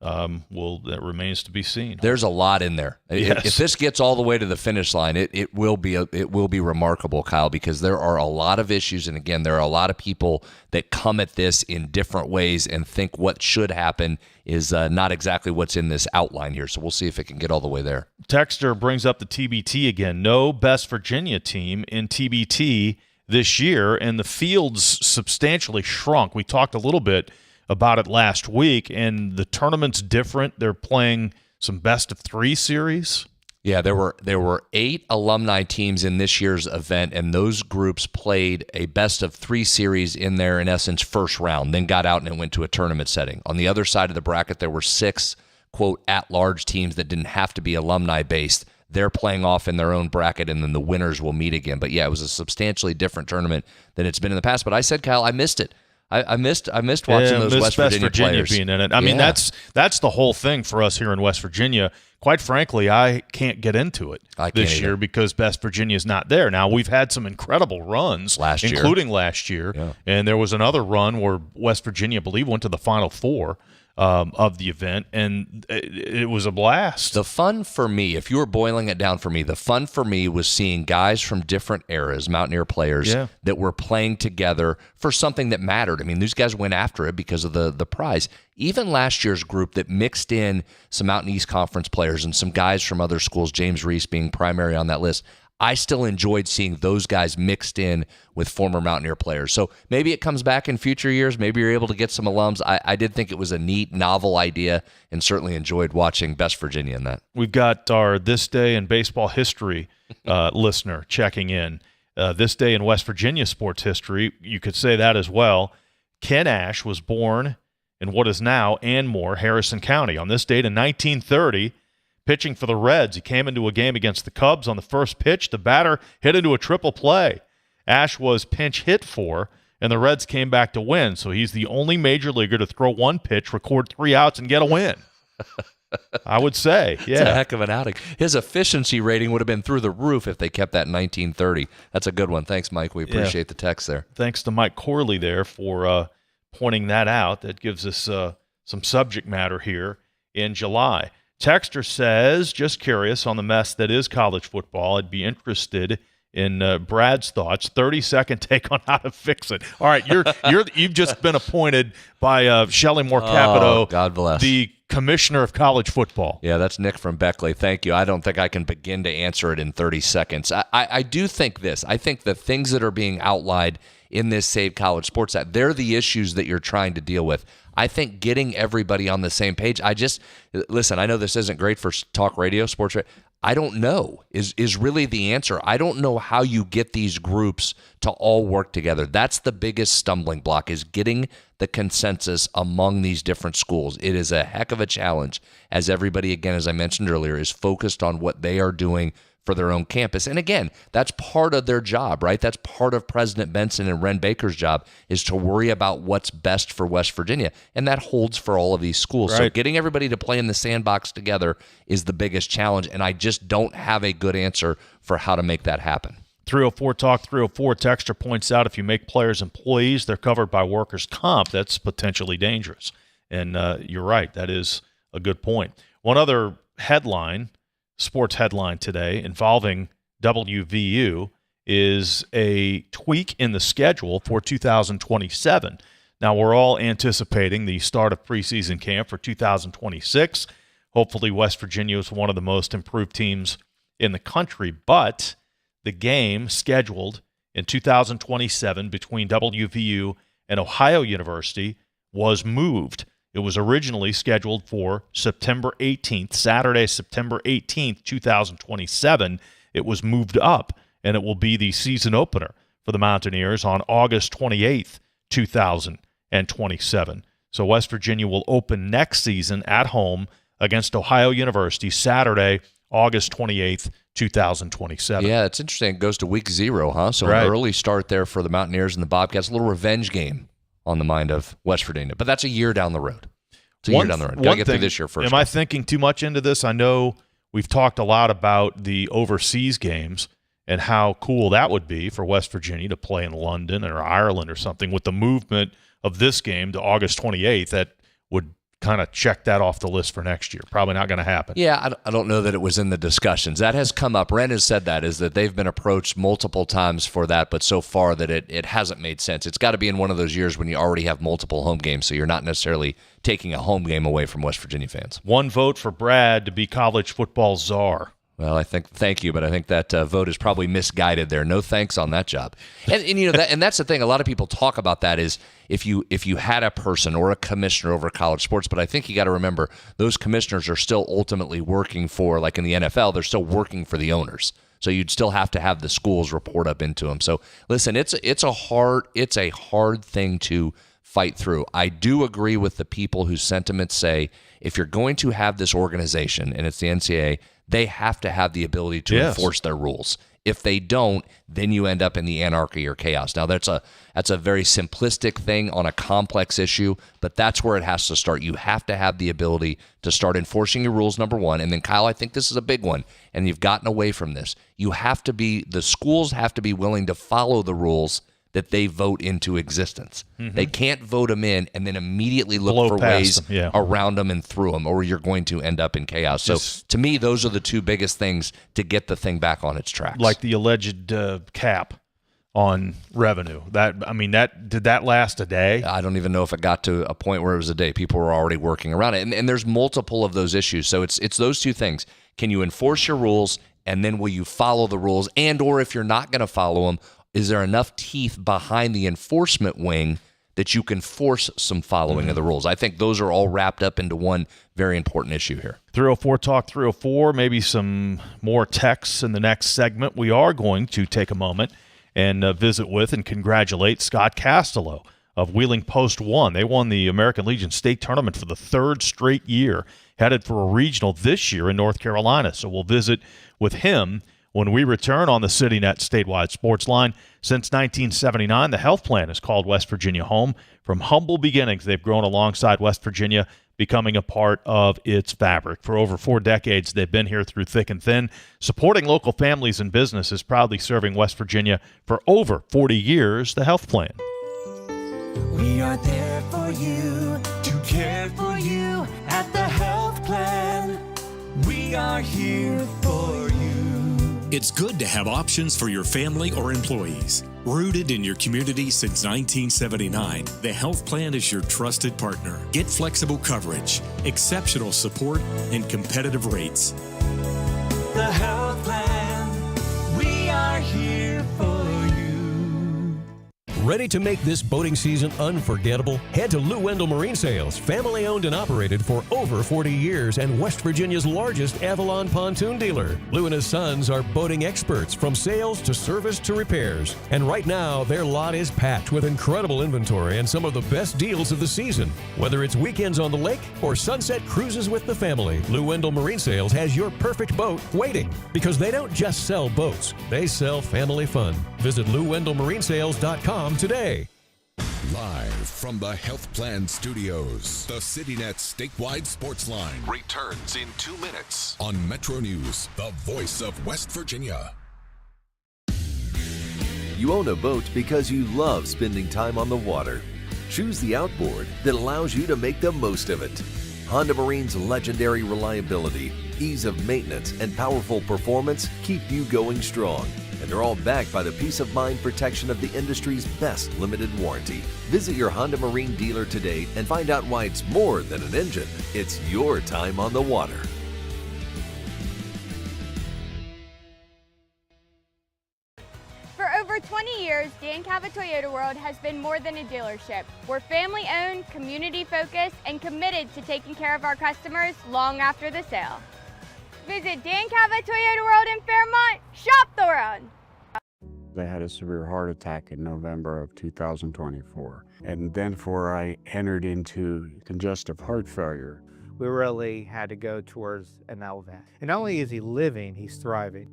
That remains to be seen. There's a lot in there. Yes. If this gets all the way to the finish line, it will be remarkable, Kyle, because there are a lot of issues, and again, there are a lot of people that come at this in different ways and think what should happen is not exactly what's in this outline here. So we'll see if it can get all the way there. Texter brings up the TBT again. No Best Virginia team in TBT this year, and the field's substantially shrunk. We talked a little bit about it last week, and the tournament's different. They're playing some best-of-3 series. Yeah, there were 8 alumni teams in this year's event, and those groups played a best-of-3 series in their, in essence, first round, then got out and it went to a tournament setting. On the other side of the bracket, there were 6, quote, at-large teams that didn't have to be alumni-based. They're playing off in their own bracket, and then the winners will meet again. But, yeah, it was a substantially different tournament than it's been in the past. But I said, Kyle, I missed it. I missed watching those West Virginia players being in it. I mean, that's the whole thing for us here in West Virginia. Quite frankly, I can't get into it this year because West Virginia is not there. Now, we've had some incredible runs, including last year, and there was another run where West Virginia, I believe, went to the Final Four of the event, and it was a blast. The fun for me, if you were boiling it down for me, the fun for me was seeing guys from different eras, Mountaineer players, that were playing together for something that mattered. I mean, these guys went after it because of the prize. Even last year's group that mixed in some Mountain East Conference players and some guys from other schools, James Reese being primary on that list, I still enjoyed seeing those guys mixed in with former Mountaineer players. So maybe it comes back in future years. Maybe you're able to get some alums. I did think it was a neat, novel idea, and certainly enjoyed watching Best Virginia in that. We've got our This Day in Baseball History listener checking in. This Day in West Virginia sports history, you could say that as well. Ken Ash was born in what is now Anmore, Harrison County. On this date in 1930, pitching for the Reds, he came into a game against the Cubs. On the first pitch, the batter hit into a triple play. Ash was pinch hit for, and the Reds came back to win. So he's the only major leaguer to throw one pitch, record 3 outs, and get a win. I would say, yeah. It's a heck of an outing. His efficiency rating would have been through the roof if they kept that in 1930. That's a good one. Thanks, Mike. We appreciate the text there. Thanks to Mike Corley there for pointing that out. That gives us some subject matter here in July. Texter says, just curious on the mess that is college football. I'd be interested in Brad's thoughts. 30-second take on how to fix it. All right, you've just been appointed by Shelley Moore Capito, God bless, the commissioner of college football. Yeah, that's Nick from Beckley. Thank you. I don't think I can begin to answer it in 30 seconds. I do think this. I think the things that are being outlined in this Save College Sports Act, they're the issues that you're trying to deal with. I think getting everybody on the same page, listen, I know this isn't great for talk radio, sports radio. I don't know is really the answer. I don't know how you get these groups to all work together. That's the biggest stumbling block, is getting the consensus among these different schools. It is a heck of a challenge, as everybody, again, as I mentioned earlier, is focused on what they are doing for their own campus. And again, that's part of their job, right? That's part of President Benson and Ren Baker's job, is to worry about what's best for West Virginia. And that holds for all of these schools. Right. So getting everybody to play in the sandbox together is the biggest challenge. And I just don't have a good answer for how to make that happen. 304 Talk 304 texter points out if you make players employees, they're covered by workers' comp. That's potentially dangerous. And you're right. That is a good point. One other headline, sports headline today involving WVU, is a tweak in the schedule for 2027. Now, we're all anticipating the start of preseason camp for 2026. Hopefully, West Virginia is one of the most improved teams in the country, but the game scheduled in 2027 between WVU and Ohio University was moved. It was originally scheduled for September 18th, Saturday, September 18th, 2027. It was moved up, and it will be the season opener for the Mountaineers on August 28th, 2027. So West Virginia will open next season at home against Ohio University Saturday, August 28th, 2027. Yeah, it's interesting. It goes to week 0, huh? So right. An early start there for the Mountaineers and the Bobcats. A little revenge game on the mind of West Virginia. But that's a year down the road. It's a year down the road. Got to get through this year first. Am I thinking too much into this? I know we've talked a lot about the overseas games and how cool that would be for West Virginia to play in London or Ireland or something. With the movement of this game to August 28th, that would kind of check that off the list for next year. Probably not going to happen. Yeah, I don't know that it was in the discussions. That has come up. Ren has said that, is that they've been approached multiple times for that, but so far that it hasn't made sense. It's got to be in one of those years when you already have multiple home games, so you're not necessarily taking a home game away from West Virginia fans. One vote for Brad to be college football czar. Well, thank you, but I think that vote is probably misguided there. No thanks on that job. And you know and that's the thing. A lot of people talk about that is if you had a person or a commissioner over college sports, but I think you got to remember those commissioners are still ultimately working for, like in the NFL, they're still working for the owners. So you'd still have to have the schools report up into them. So listen, it's a hard thing to fight through. I do agree with the people whose sentiments say if you're going to have this organization, and it's the NCAA, they have to have the ability to enforce their rules. If they don't, then you end up in the anarchy or chaos. Now, that's a very simplistic thing on a complex issue, but that's where it has to start. You have to have the ability to start enforcing your rules, number one. And then, Kyle, I think this is a big one, and you've gotten away from this. The schools have to be willing to follow the rules that they vote into existence. Mm-hmm. They can't vote them in and then immediately look for ways around them and through them, or you're going to end up in chaos. So to me, those are the two biggest things to get the thing back on its tracks. Like the alleged cap on revenue. Did that last a day? I don't even know if it got to a point where it was a day. People were already working around it. And there's multiple of those issues. So it's those two things. Can you enforce your rules, and then will you follow the rules? And or if you're not going to follow them, is there enough teeth behind the enforcement wing that you can force some following of the rules? I think those are all wrapped up into one very important issue here. 304 Talk 304, maybe some more texts in the next segment. We are going to take a moment and visit with and congratulate Scott Castilow of Wheeling Post 1. They won the American Legion State Tournament for the third straight year, headed for a regional this year in North Carolina. So we'll visit with him when we return on the CityNet statewide sports line. Since 1979, the health plan has called West Virginia home. From humble beginnings, they've grown alongside West Virginia, becoming a part of its fabric. For over 4 decades, they've been here through thick and thin, supporting local families and businesses, proudly serving West Virginia for over 40 years. The health plan. We are there for you, to care for you at the health plan. We are here for you. It's good to have options for your family or employees. Rooted in your community since 1979, the health plan is your trusted partner. Get flexible coverage, exceptional support, and competitive rates. The health plan, we are here for you. Ready to make this boating season unforgettable? Head to Lou Wendell Marine Sales, family owned and operated for over 40 years and West Virginia's largest Avalon pontoon dealer. Lou and his sons are boating experts from sales to service to repairs. And right now, their lot is packed with incredible inventory and some of the best deals of the season. Whether it's weekends on the lake or sunset cruises with the family, Lou Wendell Marine Sales has your perfect boat waiting, because they don't just sell boats, they sell family fun. Visit LouWendellMarineSales.com today. Live from the Health Plan Studios, the CityNet statewide Sportsline returns in 2 minutes on MetroNews, the voice of West Virginia. You own a boat because you love spending time on the water. Choose the outboard that allows you to make the most of it. Honda Marine's legendary reliability, ease of maintenance, and powerful performance keep you going strong. And they're all backed by the peace of mind protection of the industry's best limited warranty. Visit your Honda Marine dealer today and find out why it's more than an engine. It's your time on the water. For over 20 years, Dan Cava Toyota World has been more than a dealership. We're family-owned, community-focused, and committed to taking care of our customers long after the sale. Visit Dan Cava Toyota World in Fairmont. Shop the world. I had a severe heart attack in November of 2024. And then I entered into congestive heart failure. We really had to go towards an LVAD. And not only is he living, he's thriving.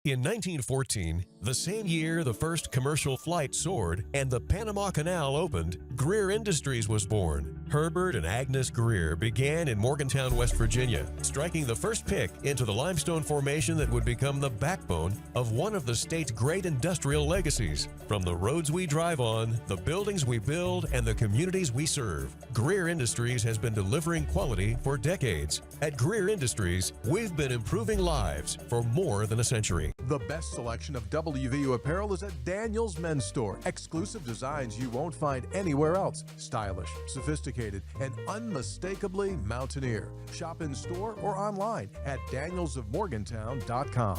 In 1914, the same year the first commercial flight soared and the Panama Canal opened, Greer Industries was born. Herbert and Agnes Greer began in Morgantown, West Virginia, striking the first pick into the limestone formation that would become the backbone of one of the state's great industrial legacies. From the roads we drive on, the buildings we build, and the communities we serve, Greer Industries has been delivering quality for decades. At Greer Industries, we've been improving lives for more than a century. The best selection of WVU apparel is at Daniel's Men's Store. Exclusive designs you won't find anywhere else. Stylish, sophisticated, and unmistakably mountaineer. Shop in store or online at danielsofmorgantown.com.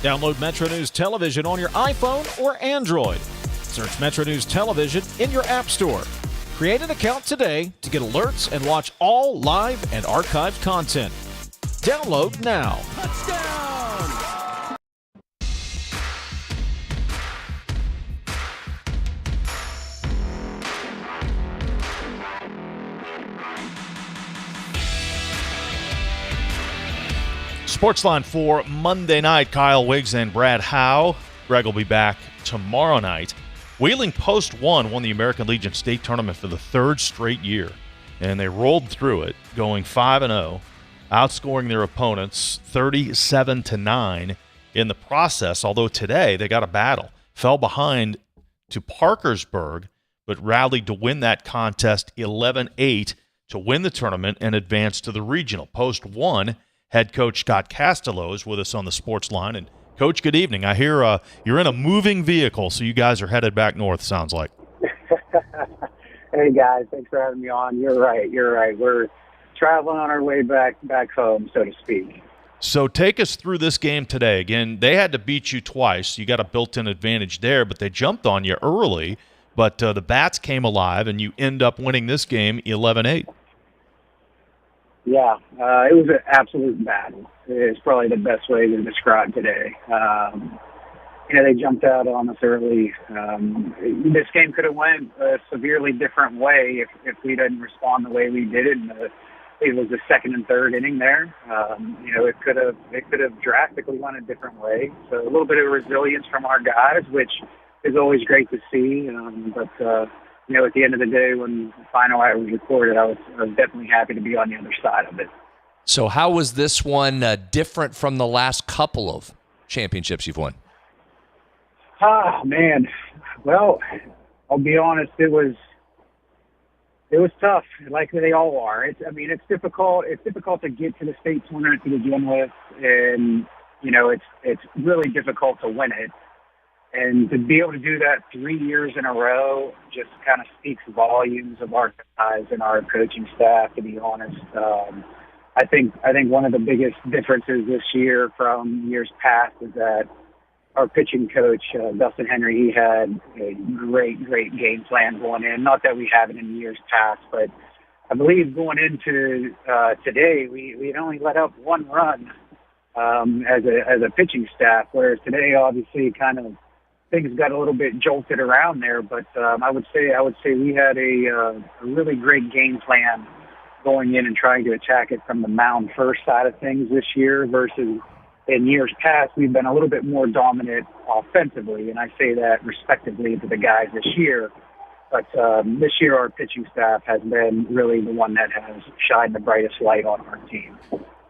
Download MetroNews Television on your iPhone or Android. Search MetroNews Television in your app store. Create an account today to get alerts and watch all live and archived content. Download now. Touchdown! Sportsline for Monday night. Kyle Wiggs and Brad Howe. Greg will be back tomorrow night. Wheeling Post 1 won the American Legion State Tournament for the third straight year, and they rolled through it, going 5-0, outscoring their opponents 37-9 in the process, although today they got a battle. Fell behind to Parkersburg, but rallied to win that contest 11-8 to win the tournament and advance to the regional. Post 1 head coach Scott Castilow is with us on the Sports Line. And Coach, good evening. I hear you're in a moving vehicle, so you guys are headed back north, sounds like. Hey, guys. Thanks for having me on. You're right. We're traveling on our way back home, so to speak. So take us through this game today. Again, they had to beat you twice. You got a built-in advantage there, but they jumped on you early. But the Bats came alive, and you end up winning this game 11-8. Yeah, it was an absolute battle. It's probably the best way to describe today. They jumped out on us early. This game could have went a severely different way if we didn't respond the way we did it. It was the second and third inning there. It could have drastically went a different way. So a little bit of resilience from our guys, which is always great to see. At the end of the day, when the final out was recorded, I was definitely happy to be on the other side of it. So how was this one different from the last couple of championships you've won? Man. Well, I'll be honest, it was tough, like they all are. It's difficult. It's difficult to get to the state tournament to begin with, and it's really difficult to win it. And to be able to do that 3 years in a row just kind of speaks volumes of our guys and our coaching staff, to be honest. I think one of the biggest differences this year from years past is that our pitching coach, Dustin Henry, he had a great game plan going in. Not that we haven't in years past, but I believe going into today, we had only let up one run as a pitching staff, whereas today, obviously, kind of things got a little bit jolted around there. But I would say we had a really great game plan going in and trying to attack it from the mound first side of things this year versus in years past, we've been a little bit more dominant offensively, and I say that respectively to the guys this year. But this year, our pitching staff has been really the one that has shined the brightest light on our team.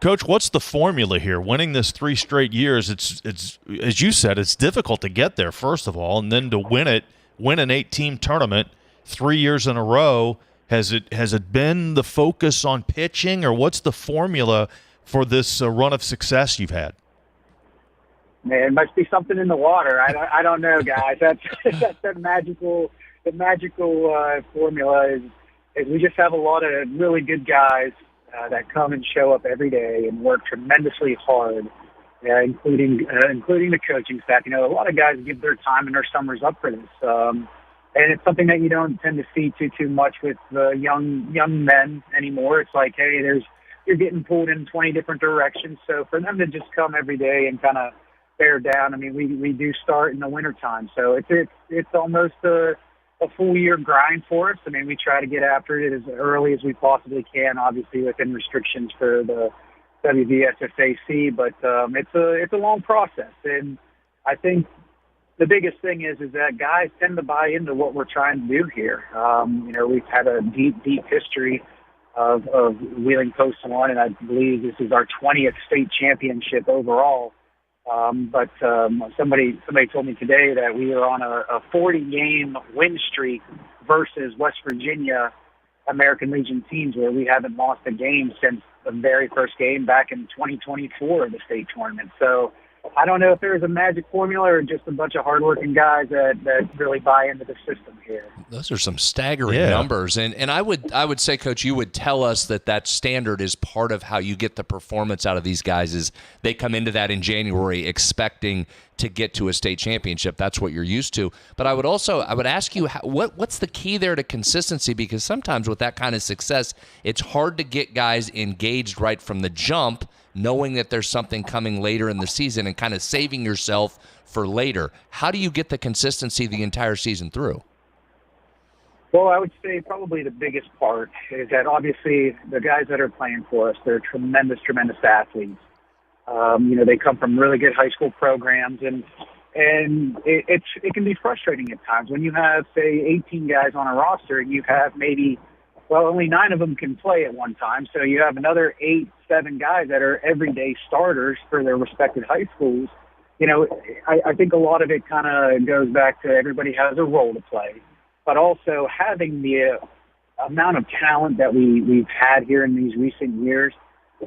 Coach, what's the formula here? Winning this 3 straight years, it's as you said, it's difficult to get there, first of all, and then to win an 8-team tournament 3 years in a row. Has it been the focus on pitching, or what's the formula for this run of success you've had? Man, it must be something in the water. I don't know, guys. That's the magical formula is we just have a lot of really good guys that come and show up every day and work tremendously hard, including the coaching staff. You know, a lot of guys give their time and their summers up for this, and it's something that you don't tend to see too much with young men anymore. It's like, hey, you're getting pulled in 20 different directions. So for them to just come every day and kind of bear down, I mean, we do start in the wintertime, so it's almost a full year grind for us. I mean, we try to get after it as early as we possibly can, obviously within restrictions for the WVSFAC, but it's a long process. And I think the biggest thing is that guys tend to buy into what we're trying to do here. You know, we've had a deep history of Wheeling Post 1, and I believe this is our 20th state championship overall. But somebody told me today that we are on a 40-game win streak versus West Virginia American Legion teams, where we haven't lost a game since the very first game back in 2024 of the state tournament. So I don't know if there's a magic formula or just a bunch of hardworking guys that really buy into the system here. Those are some staggering numbers. And I would say, Coach, you would tell us that standard is part of how you get the performance out of these guys is they come into that in January expecting to get to a state championship. That's what you're used to. But I would ask you, what's the key there to consistency? Because sometimes with that kind of success, it's hard to get guys engaged right from the jump, knowing that there's something coming later in the season and kind of saving yourself for later. How do you get the consistency the entire season through? Well, I would say probably the biggest part is that obviously the guys that are playing for us, they're tremendous athletes. You know, they come from really good high school programs, and it can be frustrating at times when you have, say, 18 guys on a roster and you have maybe, well, only 9 of them can play at one time. So you have another 8-7 guys that are everyday starters for their respective high schools. You know, I think a lot of it kind of goes back to everybody has a role to play, but also having the amount of talent that we've had here in these recent years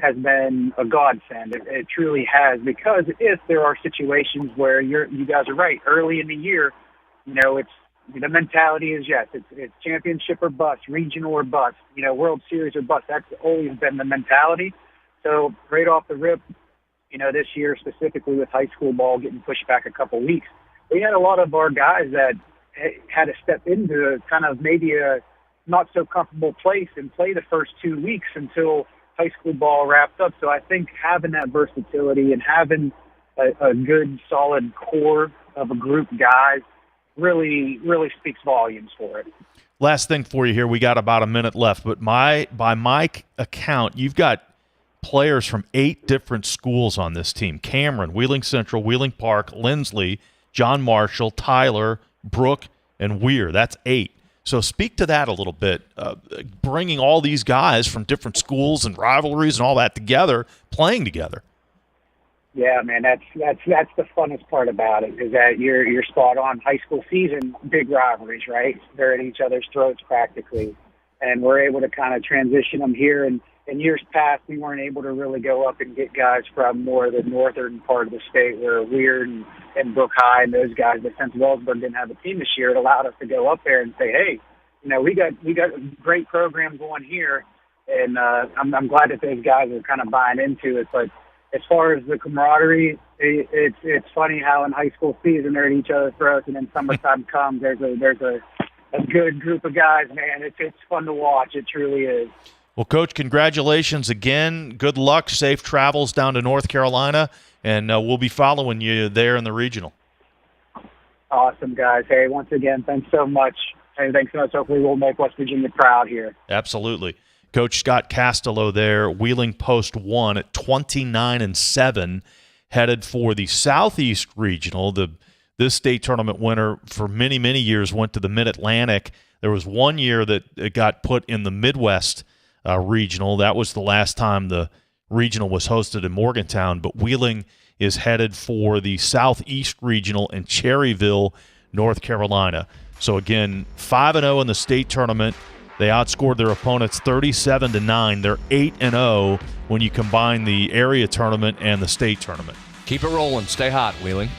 has been a godsend. It truly has, because if there are situations where you guys are right, early in the year, you know, the mentality is yes, it's championship or bust, regional or bust, you know, World Series or bust. That's always been the mentality. So right off the rip, you know, this year specifically with high school ball getting pushed back a couple weeks, we had a lot of our guys that had to step into kind of maybe a not so comfortable place and play the first 2 weeks until high school ball wrapped up. So I think having that versatility and having a good solid core of a group of guys really speaks volumes for it. Last thing for you here. We got about a minute left, but by my account, you've got players from 8 different schools on this team: Cameron, Wheeling Central, Wheeling Park, Lindsley, John Marshall, Tyler, Brooke, and Weir. That's 8. So speak to that a little bit, bringing all these guys from different schools and rivalries and all that together, playing together. Yeah, man, that's the funnest part about it, is that you're spot on. High school season, big rivalries, right? They're at each other's throats practically, and we're able to kind of transition them here. And in years past, we weren't able to really go up and get guys from more the northern part of the state, where Weir and Brook High and those guys, but since Wellsburg didn't have a team this year, it allowed us to go up there and say, hey, you know, we got a great program going here, and I'm glad that those guys are kind of buying into it. But as far as the camaraderie, it's funny how in high school season they're at each other's throats, and then summertime comes, there's a good group of guys, man. It's fun to watch. It truly is. Well, Coach, congratulations again. Good luck. Safe travels down to North Carolina, and we'll be following you there in the regional. Awesome, guys. Hey, once again, thanks so much. Hey, thanks so much. Hopefully we'll make West Virginia proud here. Absolutely. Coach Scott Castilow there, Wheeling Post 1 at 29-7, headed for the Southeast Regional. This state tournament winner for many, many years went to the Mid-Atlantic. There was one year that it got put in the Midwest Regional. That was the last time the regional was hosted in Morgantown, but Wheeling is headed for the Southeast Regional in Cherryville, North Carolina. So again, 5-0 in the state tournament. They outscored their opponents 37-9. They're 8-0 when you combine the area tournament and the state tournament. Keep it rolling. Stay hot, Wheeling.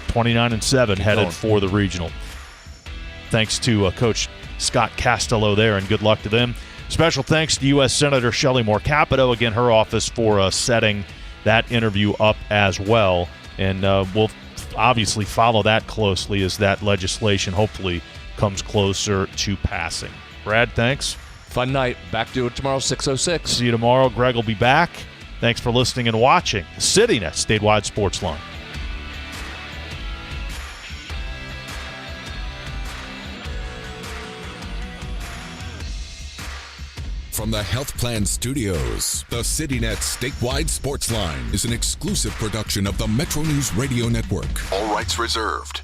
29-7 headed for the regional. Thanks to Coach Scott Castilow there, and good luck to them. Special thanks to U.S. Senator Shelley Moore Capito, again, her office for setting that interview up as well. And we'll obviously follow that closely as that legislation hopefully comes closer to passing. Brad, thanks. Fun night. Back to it tomorrow, 6:06. See you tomorrow. Greg will be back. Thanks for listening and watching. Sitting at Statewide Sportsline. From the Health Plan Studios, the CityNet Statewide Sportsline is an exclusive production of the MetroNews Radio Network. All rights reserved.